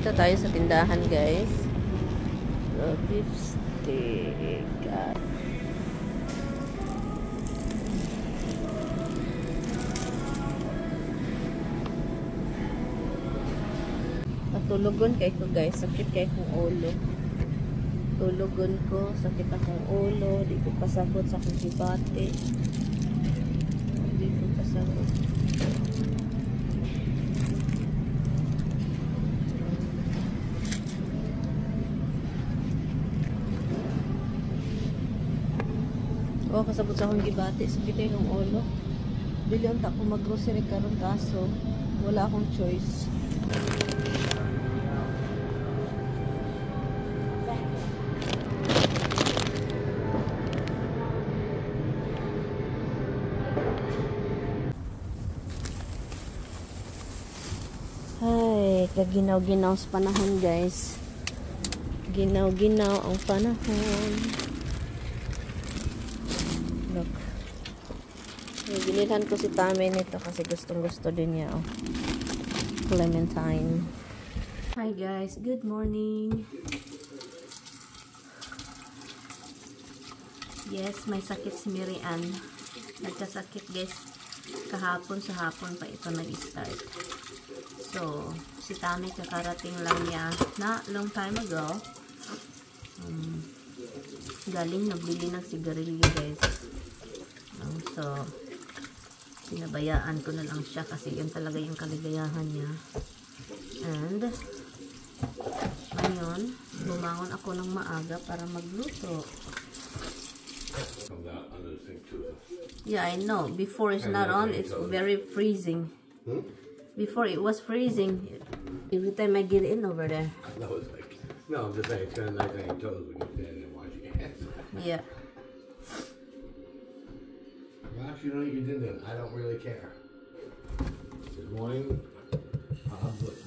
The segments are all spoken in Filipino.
Dito tayo sa tindahan, guys. So, beef steak. Natulugon kay ko, guys. Sakit kay kong ulo. Tulugon ko. Sakit akong ulo. Di ko pasabot sa akong kibate. Di ko pasabot. O, kasabot sa akong gibate. Sakit kay kong ulo. Dili ang tako mag-grocery karon kaso wala akong choice. Ay, kaginaw-ginaw sa panahon, guys. Ginaw-ginaw ang panahon. Look. Binilhan ko si Tami nito kasi gustong-gusto din niya. Oh. Clementine. Hi guys, good morning. Yes, may sakit si Mary Ann. Nagkasakit, guys. Kahapon sa hapon pa ito nag-start. So, si Tami kakarating lang niya na long time ago. Galing nagbili ng sigarilyo, guys. So, pinabayaan ko na lang siya kasi yun talaga yung kaligayahan niya. And, ngayon, bumangon ako ng maaga para magluto. Yeah, I know. Before it's not on, it's very freezing. Before it was freezing. Every time I get in over there. No, I'm just saying it's kind of nice on your toes when you stand and wash your hands. Yeah. Gosh, you know what you did then. I don't really care. This morning,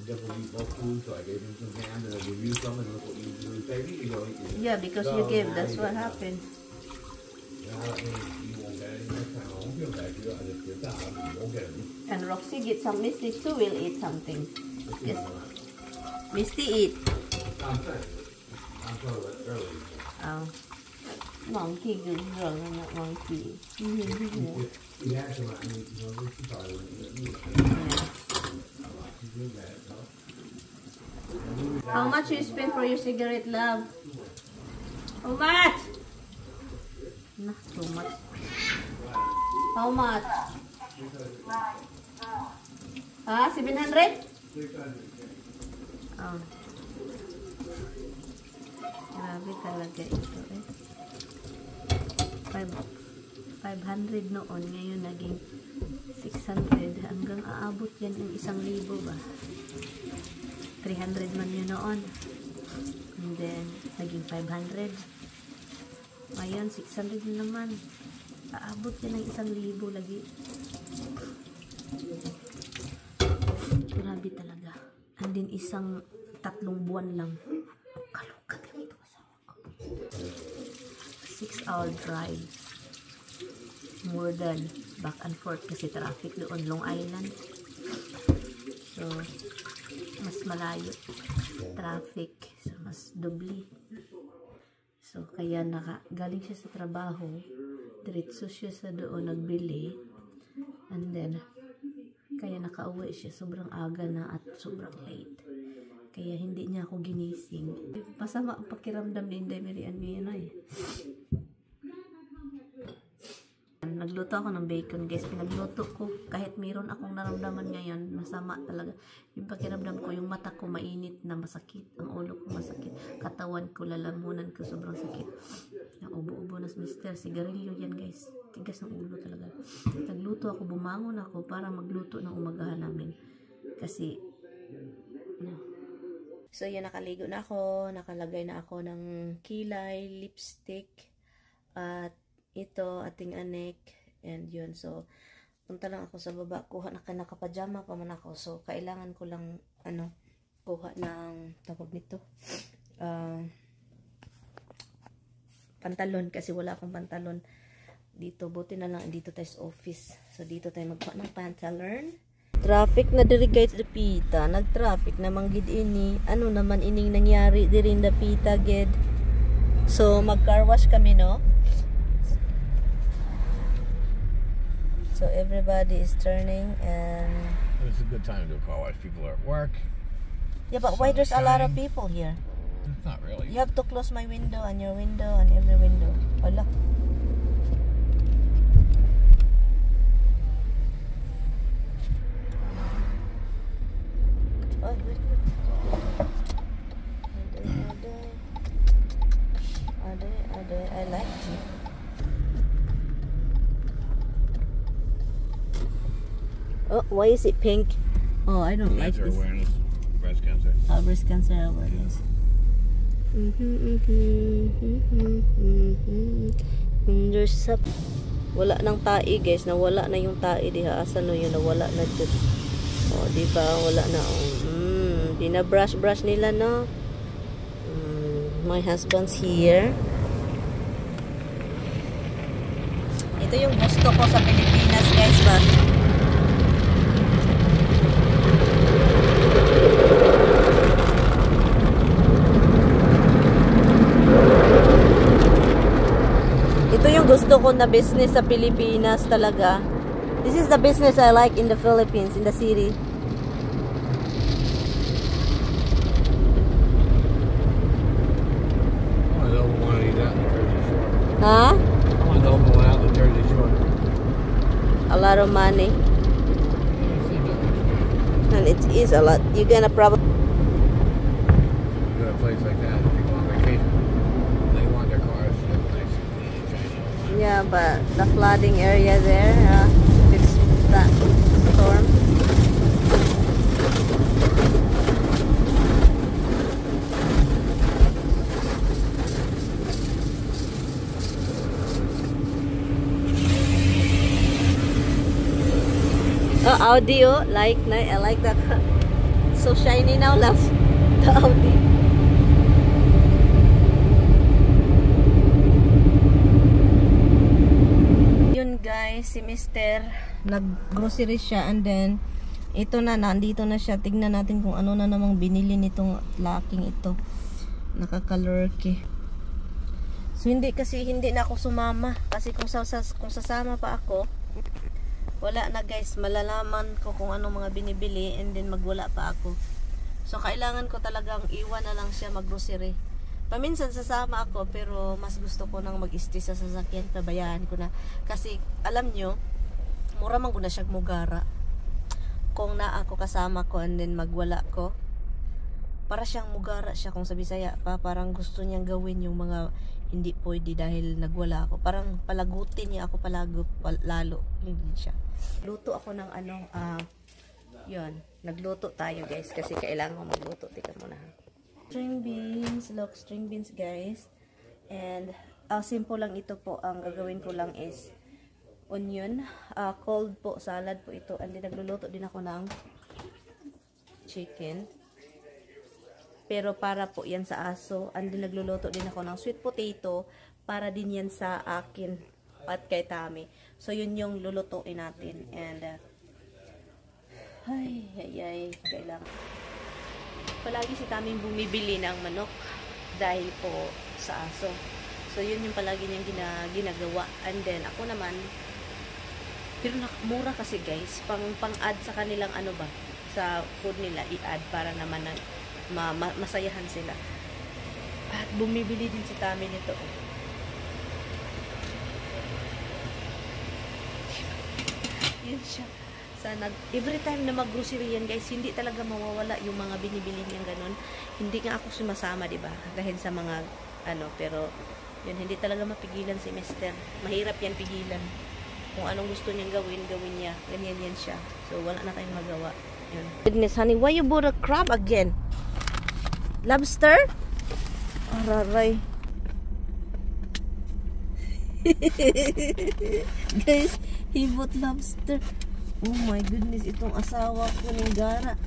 Devil eat both food, so I gave him some ham and I gave you some, and look what you do. Baby, you go eat it. Yeah, because you gave. That's what happened. Yeah, you won't get any next time. I won't feel bad. You just get that. You won't get any. And Roxy get some. Misty too will eat something. Yes. Misty eat. I'm saying. I'm told that early. Oh. Monkey good girl, not monkey. Yeah, so I mean, you know, this is probably what you How much you spend for your cigarette, love? How much? Not too much. How much? Ah, 700? Oh. Grabe talaga ito eh. 500 noon, ngayon naging 600. Hanggang aabot yan ng 1,000 ba? 300 man yun noon. And then, naging 500. Ngayon, 600 na naman. Aabot yan ng 1,000 lagi. Grabe talaga. And then, 3 buwan lang. Kalukat lang ito asawa ko. 6-hour drive. More than back and forth kasi traffic doon Long Island. So, mas malayo. Traffic. So, mas dubli. So, kaya galing siya sa trabaho. Diretso siya sa doon nagbili. And then, kaya nakauwi siya. Sobrang aga na at sobrang late. Kaya hindi niya ako ginising. Masama ang pakiramdam ni Inday Mary Ann ngayon eh. Nagluto ako ng bacon, guys. Pinagluto ko. Kahit mayroon akong naramdaman ngayon, masama talaga. Yung pakiramdam ko, yung mata ko mainit na masakit. Ang ulo ko masakit. Katawan ko, lalamunan ko, sobrang sakit. Ubo-ubo na mister. Sigarilyo yan, guys. Tigas ng ulo talaga. Nagluto ako, bumangon ako para magluto ng umagahan namin. Kasi, so, yun, nakaligo na ako. Nakalagay na ako ng kilay, lipstick, at ito, ating anek, and yun. So, punta lang ako sa baba. Kuha na nakapajama pa man ako. So, kailangan ko lang, kuha ng, tawag nito, pantalon. Kasi wala akong pantalon dito. Buti na lang, dito tayo sa office. So, dito tayo magkuha ng pantalon. Traffic na diri guys dapita, nag-traffic na manggid ini. Ano naman ining nangyari diri dapita gid. So mag-car wash kami no. So everybody is turning and It's a good time to do a car wash. People are at work. yeah, but why there's a lot of people here? It's not really. You have to close my window and your window and every window. Wala. Oh, wait. I like it. Oh, why is it pink? Oh, I don't like Cancer this. awareness, breast cancer. Breast cancer awareness. There's a... Wala nang tae guys, nawala na yung tae diha. Asa no yun, nawala na dyan. Oh, di ba? Wala na. Binabrush nila no. My husband's here. Ito yung gusto ko sa Pilipinas guys ba? Ito yung gusto ko na business sa Pilipinas talaga. This is the business I like in the Philippines, in the city. Huh? I want to open one out in the Jersey Shore. A lot of money. And it is a lot. You're gonna probably... You go to a place like that, people on vacation, they want their cars to look nice and clean and shiny. Yeah, but the flooding area there, it's that storm. Oh, Audi, oh, I like that. So shiny now, love. The Audi. Yun guys, si Mr. nag-grocery siya and then ito na, nandito na siya. Tignan natin kung ano na namang binili nitong laking ito. Nakakalurky. So hindi na ako sumama kasi kung sasama pa ako, wala na guys, malalaman ko kung anong mga binibili and then magwala pa ako. So kailangan ko talagang iwan na lang siya mag-grocery. Paminsan sasama ako pero mas gusto ko nang mag-stay sa sasakyan, pabayaan ko na. Kasi alam nyo, mura man ko na siya mugara. Kung na ako kasama ko and then magwala ko, para siyang mugara siya kung sa Bisaya pa. Parang gusto niyang gawin yung mga hindi pwede dahil nagwala ako. Parang palagutin niya ako lalo. Hindi siya. Luto ako ng yun. Nagluto tayo guys kasi kailangan ko magluto. Tika muna ha. String beans. Look, string beans guys. And simple lang ito po. Ang gagawin ko lang is onion. Cold po. Salad po ito. And then nagluluto din ako ng chicken. Pero para po yan sa aso. And then nagluluto din ako ng sweet potato. Para din yan sa akin at kay Tami. So yun yung lulutuin natin. And ay, kailangan. Palagi si Tami bumibili ng manok dahil po sa aso. So yun yung palagi niyang ginagawa. And then ako naman, pero mura kasi guys, pang-add sa kanilang sa food nila, i-add para naman masayahan sila. At bumibili din si Tami nito. Yun siya. Every time na mag-grocery yan guys, hindi talaga mawawala yung mga binibili niyang ganun. Hindi nga ako sumasama, diba? Dahil sa mga pero yun, hindi talaga mapigilan si Mr. Mahirap yan pigilan. Kung anong gusto niyang gawin niya. Ganyan yan siya. So wala na tayong magawa. Yun. Goodness honey, why you bought a crab again? Lobster? Araray. Guys, he bought lobster. Oh my goodness, itong asawa ko ng gara.